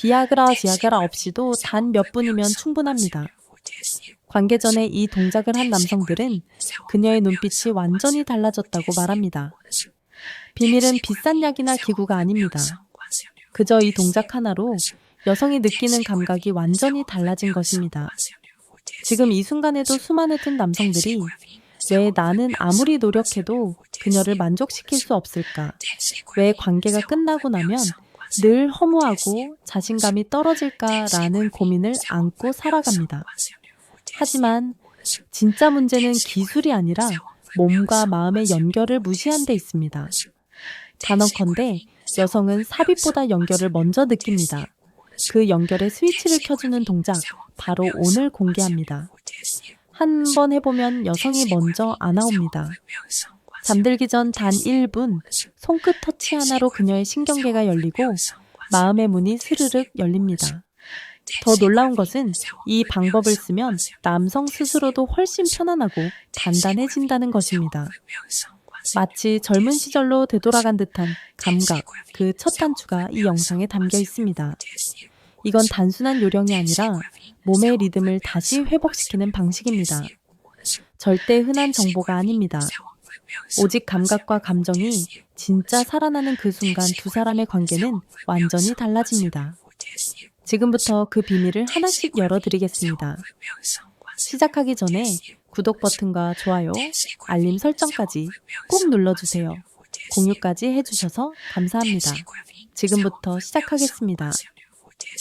비아그라, 지아그라 없이도 단 몇 분이면 충분합니다. 관계 전에 이 동작을 한 남성들은 그녀의 눈빛이 완전히 달라졌다고 말합니다. 비밀은 비싼 약이나 기구가 아닙니다. 그저 이 동작 하나로 여성이 느끼는 감각이 완전히 달라진 것입니다. 지금 이 순간에도 수많은 남성들이 왜 나는 아무리 노력해도 그녀를 만족시킬 수 없을까? 왜 관계가 끝나고 나면 늘 허무하고 자신감이 떨어질까라는 고민을 안고 살아갑니다. 하지만 진짜 문제는 기술이 아니라 몸과 마음의 연결을 무시한 데 있습니다. 단언컨대 여성은 삽입보다 연결을 먼저 느낍니다. 그 연결의 스위치를 켜주는 동작, 바로 오늘 공개합니다. 한번 해보면 여성이 먼저 안아옵니다. 잠들기 전 단 1분, 손끝 터치 하나로 그녀의 신경계가 열리고 마음의 문이 스르륵 열립니다. 더 놀라운 것은 이 방법을 쓰면 남성 스스로도 훨씬 편안하고 단단해진다는 것입니다. 마치 젊은 시절로 되돌아간 듯한 감각, 그 첫 단추가 이 영상에 담겨 있습니다. 이건 단순한 요령이 아니라 몸의 리듬을 다시 회복시키는 방식입니다. 절대 흔한 정보가 아닙니다. 오직 감각과 감정이 진짜 살아나는 그 순간 두 사람의 관계는 완전히 달라집니다. 지금부터 그 비밀을 하나씩 열어드리겠습니다. 시작하기 전에 구독 버튼과 좋아요, 알림 설정까지 꼭 눌러주세요. 공유까지 해주셔서 감사합니다. 지금부터 시작하겠습니다.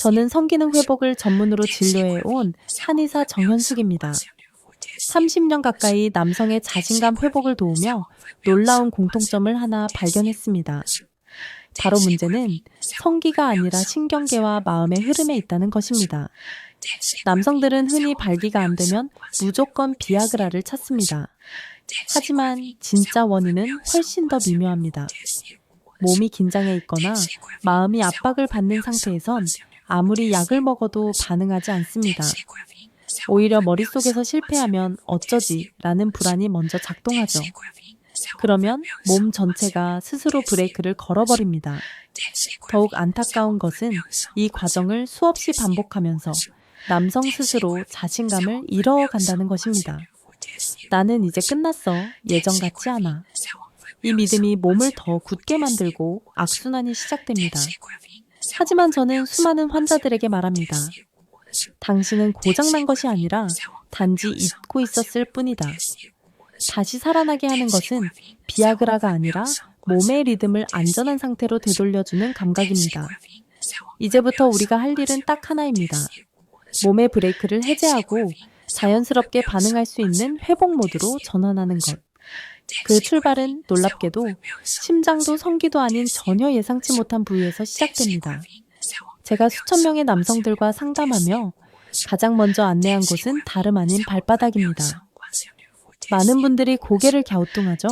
저는 성기능 회복을 전문으로 진료해온 한의사 정현숙입니다. 30년 가까이 남성의 자신감 회복을 도우며 놀라운 공통점을 하나 발견했습니다. 바로 문제는 성기가 아니라 신경계와 마음의 흐름에 있다는 것입니다. 남성들은 흔히 발기가 안 되면 무조건 비아그라를 찾습니다. 하지만 진짜 원인은 훨씬 더 미묘합니다. 몸이 긴장해 있거나 마음이 압박을 받는 상태에선 아무리 약을 먹어도 반응하지 않습니다. 오히려 머릿속에서 실패하면 어쩌지 라는 불안이 먼저 작동하죠. 그러면 몸 전체가 스스로 브레이크를 걸어버립니다. 더욱 안타까운 것은 이 과정을 수없이 반복하면서 남성 스스로 자신감을 잃어간다는 것입니다. 나는 이제 끝났어. 예전 같지 않아. 이 믿음이 몸을 더 굳게 만들고 악순환이 시작됩니다. 하지만 저는 수많은 환자들에게 말합니다. 당신은 고장난 것이 아니라 단지 잊고 있었을 뿐이다. 다시 살아나게 하는 것은 비아그라가 아니라 몸의 리듬을 안전한 상태로 되돌려주는 감각입니다. 이제부터 우리가 할 일은 딱 하나입니다. 몸의 브레이크를 해제하고 자연스럽게 반응할 수 있는 회복 모드로 전환하는 것. 그 출발은 놀랍게도 심장도 성기도 아닌 전혀 예상치 못한 부위에서 시작됩니다. 제가 수천 명의 남성들과 상담하며 가장 먼저 안내한 곳은 다름 아닌 발바닥입니다. 많은 분들이 고개를 갸우뚱하죠.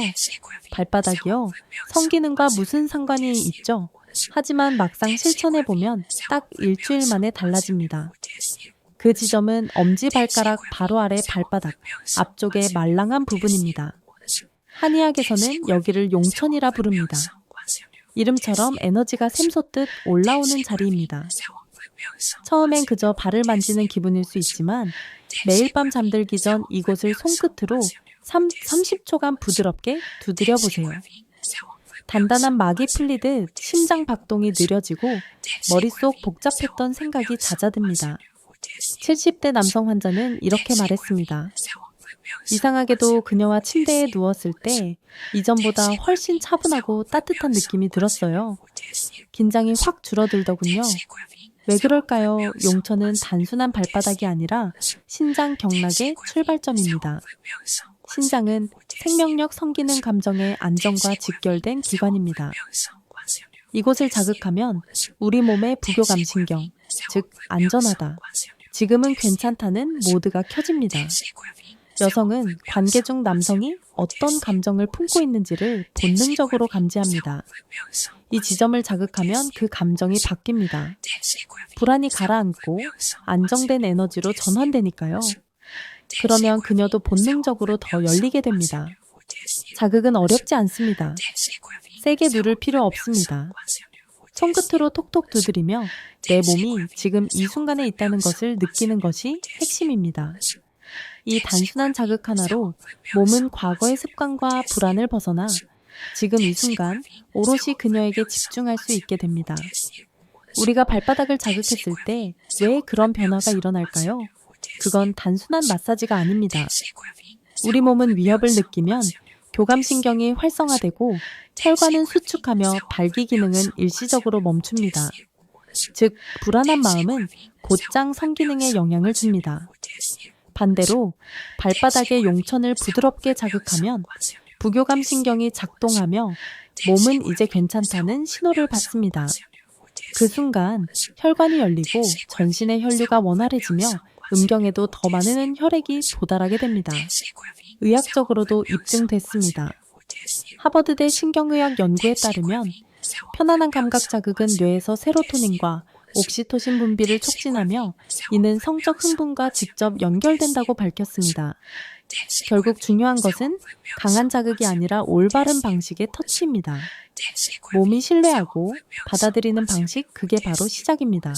발바닥이요? 성기능과 무슨 상관이 있죠? 하지만 막상 실천해보면 딱 일주일 만에 달라집니다. 그 지점은 엄지발가락 바로 아래 발바닥, 앞쪽의 말랑한 부분입니다. 한의학에서는 여기를 용천이라 부릅니다. 이름처럼 에너지가 샘솟듯 올라오는 자리입니다. 처음엔 그저 발을 만지는 기분일 수 있지만 매일 밤 잠들기 전 이곳을 손끝으로 30초간 부드럽게 두드려 보세요. 단단한 막이 풀리듯 심장 박동이 느려지고 머릿속 복잡했던 생각이 잦아듭니다. 70대 남성 환자는 이렇게 말했습니다. 이상하게도 그녀와 침대에 누웠을 때 이전보다 훨씬 차분하고 따뜻한 느낌이 들었어요. 긴장이 확 줄어들더군요. 왜 그럴까요? 용천은 단순한 발바닥이 아니라 신장 경락의 출발점입니다. 신장은 생명력, 성기능, 감정의 안정과 직결된 기관입니다. 이곳을 자극하면 우리 몸의 부교감신경, 즉 안전하다, 지금은 괜찮다는 모드가 켜집니다. 여성은 관계 중 남성이 어떤 감정을 품고 있는지를 본능적으로 감지합니다. 이 지점을 자극하면 그 감정이 바뀝니다. 불안이 가라앉고 안정된 에너지로 전환되니까요. 그러면 그녀도 본능적으로 더 열리게 됩니다. 자극은 어렵지 않습니다. 세게 누를 필요 없습니다. 손끝으로 톡톡 두드리며 내 몸이 지금 이 순간에 있다는 것을 느끼는 것이 핵심입니다. 이 단순한 자극 하나로 몸은 과거의 습관과 불안을 벗어나 지금 이 순간 오롯이 그녀에게 집중할 수 있게 됩니다. 우리가 발바닥을 자극했을 때 왜 그런 변화가 일어날까요? 그건 단순한 마사지가 아닙니다. 우리 몸은 위협을 느끼면 교감신경이 활성화되고 혈관은 수축하며 발기 기능은 일시적으로 멈춥니다. 즉, 불안한 마음은 곧장 성기능에 영향을 줍니다. 반대로 발바닥의 용천을 부드럽게 자극하면 부교감신경이 작동하며 몸은 이제 괜찮다는 신호를 받습니다. 그 순간 혈관이 열리고 전신의 혈류가 원활해지며 음경에도 더 많은 혈액이 도달하게 됩니다. 의학적으로도 입증됐습니다. 하버드대 신경의학 연구에 따르면 편안한 감각 자극은 뇌에서 세로토닌과 옥시토신 분비를 촉진하며 이는 성적 흥분과 직접 연결된다고 밝혔습니다. 결국 중요한 것은 강한 자극이 아니라 올바른 방식의 터치입니다. 몸이 신뢰하고 받아들이는 방식, 그게 바로 시작입니다.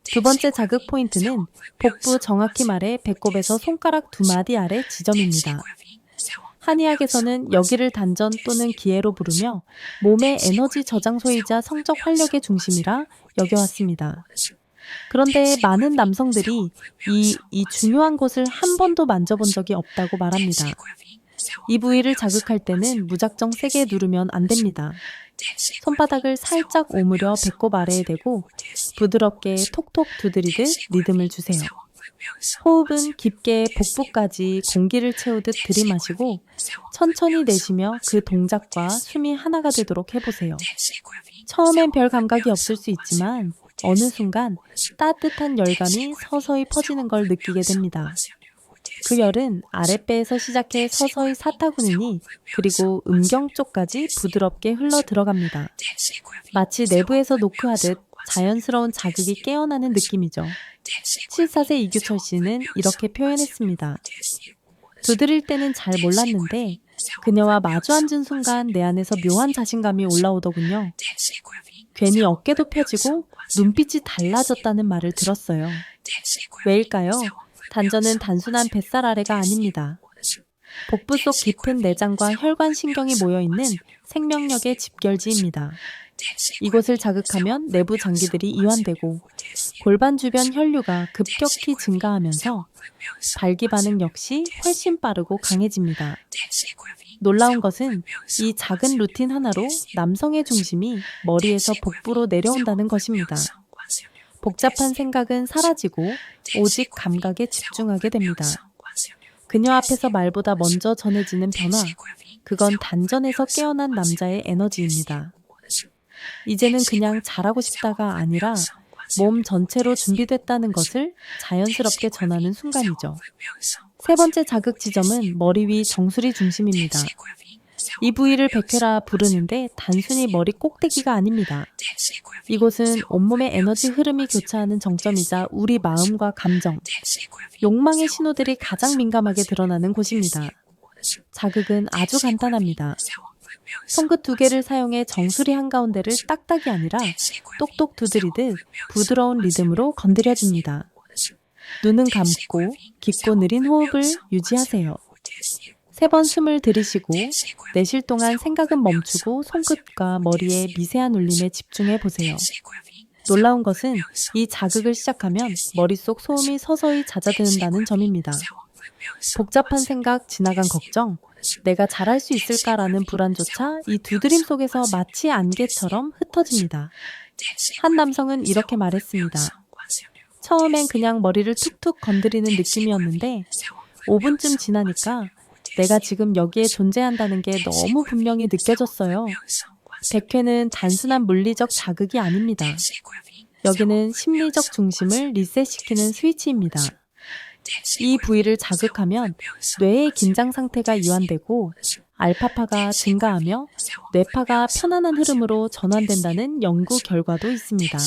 두 번째 자극 포인트는 복부, 정확히 말해 배꼽에서 손가락 2마디 아래 지점입니다. 한의학에서는 여기를 단전 또는 기회로 부르며 몸의 에너지 저장소이자 성적 활력의 중심이라 여겨왔습니다. 그런데 많은 남성들이 이 중요한 곳을 한 번도 만져본 적이 없다고 말합니다. 이 부위를 자극할 때는 무작정 세게 누르면 안 됩니다. 손바닥을 살짝 오므려 배꼽 아래에 대고 부드럽게 톡톡 두드리듯 리듬을 주세요. 호흡은 깊게 복부까지 공기를 채우듯 들이마시고 천천히 내쉬며 그 동작과 숨이 하나가 되도록 해보세요. 처음엔 별 감각이 없을 수 있지만 어느 순간 따뜻한 열감이 서서히 퍼지는 걸 느끼게 됩니다. 그 열은 아랫배에서 시작해 서서히 사타구니 그리고 음경 쪽까지 부드럽게 흘러 들어갑니다. 마치 내부에서 노크하듯 자연스러운 자극이 깨어나는 느낌이죠. 74세 이규철 씨는 이렇게 표현했습니다. 두드릴 때는 잘 몰랐는데 그녀와 마주 앉은 순간 내 안에서 묘한 자신감이 올라오더군요. 괜히 어깨도 펴지고 눈빛이 달라졌다는 말을 들었어요. 왜일까요? 단전은 단순한 뱃살 아래가 아닙니다. 복부 속 깊은 내장과 혈관 신경이 모여있는 생명력의 집결지입니다. 이곳을 자극하면 내부 장기들이 이완되고 골반 주변 혈류가 급격히 증가하면서 발기 반응 역시 훨씬 빠르고 강해집니다. 놀라운 것은 이 작은 루틴 하나로 남성의 중심이 머리에서 복부로 내려온다는 것입니다. 복잡한 생각은 사라지고 오직 감각에 집중하게 됩니다. 그녀 앞에서 말보다 먼저 전해지는 변화, 그건 단전에서 깨어난 남자의 에너지입니다. 이제는 그냥 잘하고 싶다가 아니라 몸 전체로 준비됐다는 것을 자연스럽게 전하는 순간이죠. 세 번째 자극 지점은 머리 위 정수리 중심입니다. 이 부위를 백회라 부르는데 단순히 머리 꼭대기가 아닙니다. 이곳은 온몸의 에너지 흐름이 교차하는 정점이자 우리 마음과 감정, 욕망의 신호들이 가장 민감하게 드러나는 곳입니다. 자극은 아주 간단합니다. 손끝 2개를 사용해 정수리 한가운데를 딱딱이 아니라 똑똑 두드리듯 부드러운 리듬으로 건드려줍니다. 눈은 감고 깊고 느린 호흡을 유지하세요. 3번 숨을 들이쉬고 내쉴 동안 생각은 멈추고 손끝과 머리의 미세한 울림에 집중해 보세요. 놀라운 것은 이 자극을 시작하면 머릿속 소음이 서서히 잦아드는다는 점입니다. 복잡한 생각, 지나간 걱정, 내가 잘할 수 있을까라는 불안조차 이 두드림 속에서 마치 안개처럼 흩어집니다. 한 남성은 이렇게 말했습니다. 처음엔 그냥 머리를 툭툭 건드리는 느낌이었는데 5분쯤 지나니까 내가 지금 여기에 존재한다는 게 너무 분명히 느껴졌어요. 백회는 단순한 물리적 자극이 아닙니다. 여기는 심리적 중심을 리셋시키는 스위치입니다. 이 부위를 자극하면 뇌의 긴장 상태가 이완되고 알파파가 증가하며 뇌파가 편안한 흐름으로 전환된다는 연구 결과도 있습니다.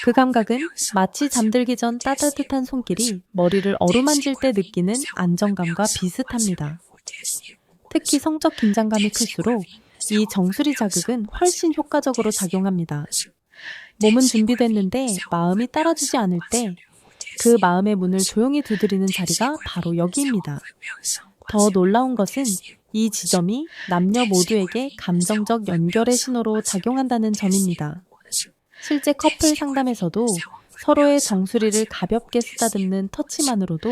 그 감각은 마치 잠들기 전 따뜻한 손길이 머리를 어루만질 때 느끼는 안정감과 비슷합니다. 특히 성적 긴장감이 클수록 이 정수리 자극은 훨씬 효과적으로 작용합니다. 몸은 준비됐는데 마음이 따라주지 않을 때 그 마음의 문을 조용히 두드리는 자리가 바로 여기입니다. 더 놀라운 것은 이 지점이 남녀 모두에게 감정적 연결의 신호로 작용한다는 점입니다. 실제 커플 상담에서도 서로의 정수리를 가볍게 쓰다듬는 터치만으로도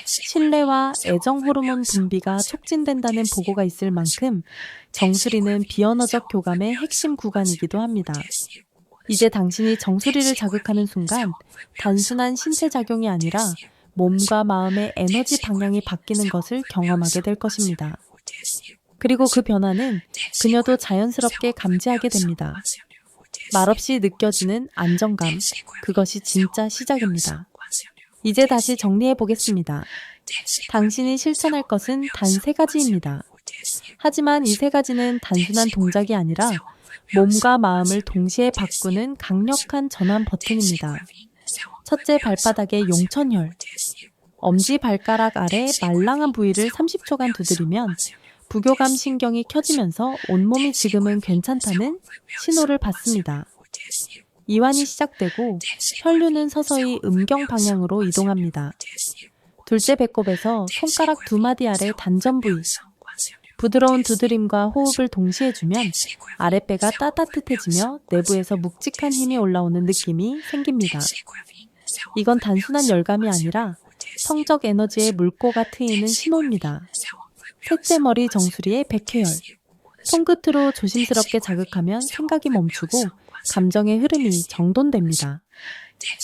신뢰와 애정 호르몬 분비가 촉진된다는 보고가 있을 만큼 정수리는 비언어적 교감의 핵심 구간이기도 합니다. 이제 당신이 정수리를 자극하는 순간 단순한 신체 작용이 아니라 몸과 마음의 에너지 방향이 바뀌는 것을 경험하게 될 것입니다. 그리고 그 변화는 그녀도 자연스럽게 감지하게 됩니다. 말없이 느껴지는 안정감, 그것이 진짜 시작입니다. 이제 다시 정리해 보겠습니다. 당신이 실천할 것은 단 3가지입니다. 하지만 이 3가지는 단순한 동작이 아니라 몸과 마음을 동시에 바꾸는 강력한 전환 버튼입니다. 첫째, 발바닥의 용천혈. 엄지발가락 아래 말랑한 부위를 30초간 두드리면 부교감 신경이 켜지면서 온몸이 지금은 괜찮다는 신호를 받습니다. 이완이 시작되고 혈류는 서서히 음경 방향으로 이동합니다. 둘째, 배꼽에서 손가락 2마디 아래 단전 부위. 부드러운 두드림과 호흡을 동시에 주면 아랫배가 따뜻해지며 내부에서 묵직한 힘이 올라오는 느낌이 생깁니다. 이건 단순한 열감이 아니라 성적 에너지의 물꼬가 트이는 신호입니다. 셋째, 머리 정수리의 백회열. 손끝으로 조심스럽게 자극하면 생각이 멈추고 감정의 흐름이 정돈됩니다.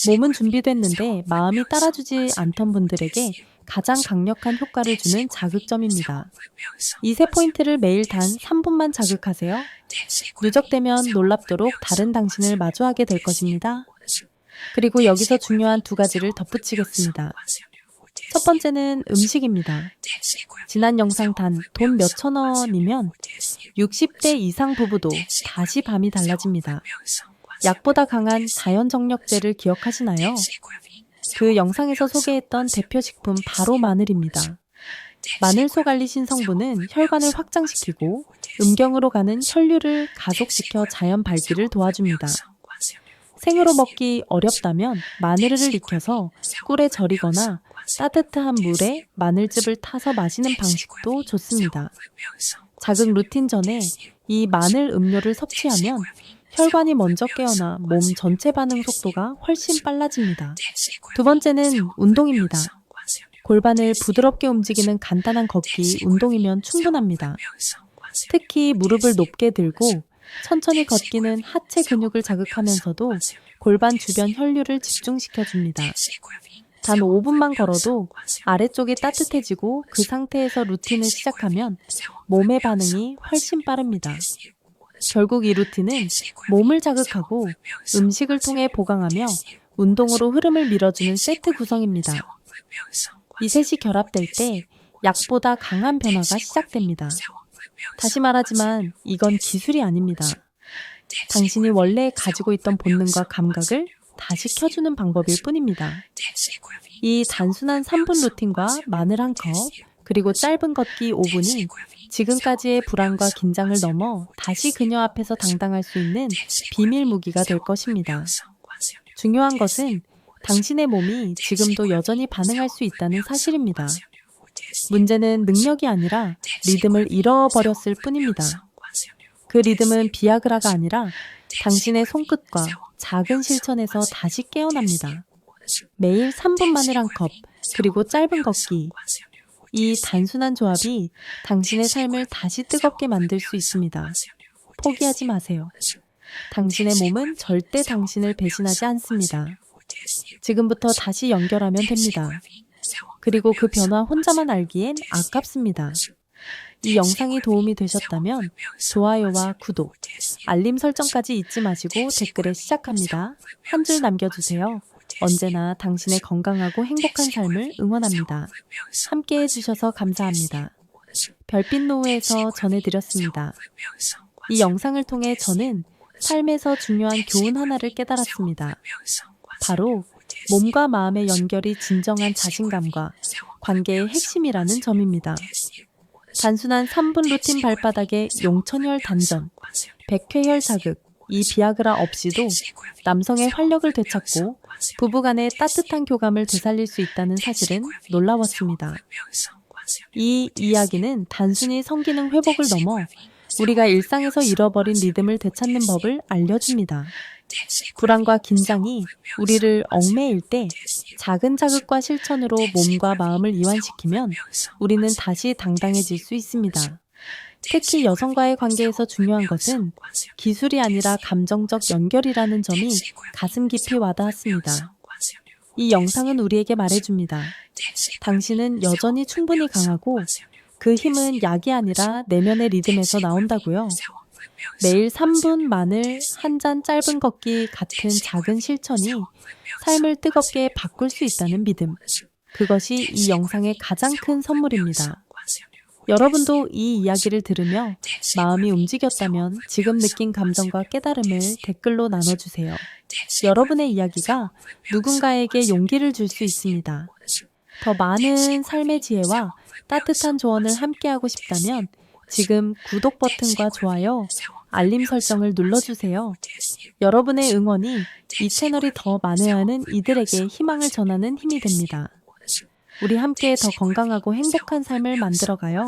몸은 준비됐는데 마음이 따라주지 않던 분들에게 가장 강력한 효과를 주는 자극점입니다. 이 3포인트를 매일 단 3분만 자극하세요. 누적되면 놀랍도록 다른 당신을 마주하게 될 것입니다. 그리고 여기서 중요한 2가지를 덧붙이겠습니다. 첫 번째는 음식입니다. 지난 영상 단 돈 몇천 원이면 60대 이상 부부도 다시 밤이 달라집니다. 약보다 강한 자연정력제를 기억하시나요? 그 영상에서 소개했던 대표 식품 바로 마늘입니다. 마늘 속 알리신 성분은 혈관을 확장시키고 음경으로 가는 혈류를 가속시켜 자연 발기를 도와줍니다. 생으로 먹기 어렵다면 마늘을 익혀서 꿀에 절이거나 따뜻한 물에 마늘즙을 타서 마시는 방식도 좋습니다. 자극 루틴 전에 이 마늘 음료를 섭취하면 혈관이 먼저 깨어나 몸 전체 반응 속도가 훨씬 빨라집니다. 두 번째는 운동입니다. 골반을 부드럽게 움직이는 간단한 걷기 운동이면 충분합니다. 특히 무릎을 높게 들고 천천히 걷기는 하체 근육을 자극하면서도 골반 주변 혈류를 집중시켜줍니다. 단 5분만 걸어도 아래쪽이 따뜻해지고 그 상태에서 루틴을 시작하면 몸의 반응이 훨씬 빠릅니다. 결국 이 루틴은 몸을 자극하고 음식을 통해 보강하며 운동으로 흐름을 밀어주는 세트 구성입니다. 이 셋이 결합될 때 약보다 강한 변화가 시작됩니다. 다시 말하지만 이건 기술이 아닙니다. 당신이 원래 가지고 있던 본능과 감각을 다시 켜주는 방법일 뿐입니다. 이 단순한 3분 루틴과 마늘 1컵, 그리고 짧은 걷기 5분이 지금까지의 불안과 긴장을 넘어 다시 그녀 앞에서 당당할 수 있는 비밀 무기가 될 것입니다. 중요한 것은 당신의 몸이 지금도 여전히 반응할 수 있다는 사실입니다. 문제는 능력이 아니라 리듬을 잃어버렸을 뿐입니다. 그 리듬은 비아그라가 아니라 당신의 손끝과 작은 실천에서 다시 깨어납니다. 매일 3분 마늘 1컵, 그리고 짧은 걷기. 이 단순한 조합이 당신의 삶을 다시 뜨겁게 만들 수 있습니다. 포기하지 마세요. 당신의 몸은 절대 당신을 배신하지 않습니다. 지금부터 다시 연결하면 됩니다. 그리고 그 변화 혼자만 알기엔 아깝습니다. 이 영상이 도움이 되셨다면 좋아요와 구독, 알림 설정까지 잊지 마시고 댓글에 시작합니다. 한 줄 남겨주세요. 언제나 당신의 건강하고 행복한 삶을 응원합니다. 함께 해주셔서 감사합니다. 별빛 노후에서 전해드렸습니다. 이 영상을 통해 저는 삶에서 중요한 교훈 하나를 깨달았습니다. 바로 몸과 마음의 연결이 진정한 자신감과 관계의 핵심이라는 점입니다. 단순한 3분 루틴 발바닥에 용천혈 단전, 백회혈 자극, 이 비아그라 없이도 남성의 활력을 되찾고 부부간의 따뜻한 교감을 되살릴 수 있다는 사실은 놀라웠습니다. 이 이야기는 단순히 성기능 회복을 넘어 우리가 일상에서 잃어버린 리듬을 되찾는 법을 알려줍니다. 불안과 긴장이 우리를 얽매일 때 작은 자극과 실천으로 몸과 마음을 이완시키면 우리는 다시 당당해질 수 있습니다. 특히 여성과의 관계에서 중요한 것은 기술이 아니라 감정적 연결이라는 점이 가슴 깊이 와닿았습니다. 이 영상은 우리에게 말해줍니다. 당신은 여전히 충분히 강하고 그 힘은 약이 아니라 내면의 리듬에서 나온다고요. 매일 3분 마늘, 한 잔 짧은 걷기 같은 작은 실천이 삶을 뜨겁게 바꿀 수 있다는 믿음. 그것이 이 영상의 가장 큰 선물입니다. 여러분도 이 이야기를 들으며 마음이 움직였다면 지금 느낀 감정과 깨달음을 댓글로 나눠주세요. 여러분의 이야기가 누군가에게 용기를 줄 수 있습니다. 더 많은 삶의 지혜와 따뜻한 조언을 함께하고 싶다면 지금 구독 버튼과 좋아요, 알림 설정을 눌러주세요. 여러분의 응원이 이 채널이 더 많아야 하는 이들에게 희망을 전하는 힘이 됩니다. 우리 함께 더 건강하고 행복한 삶을 만들어가요.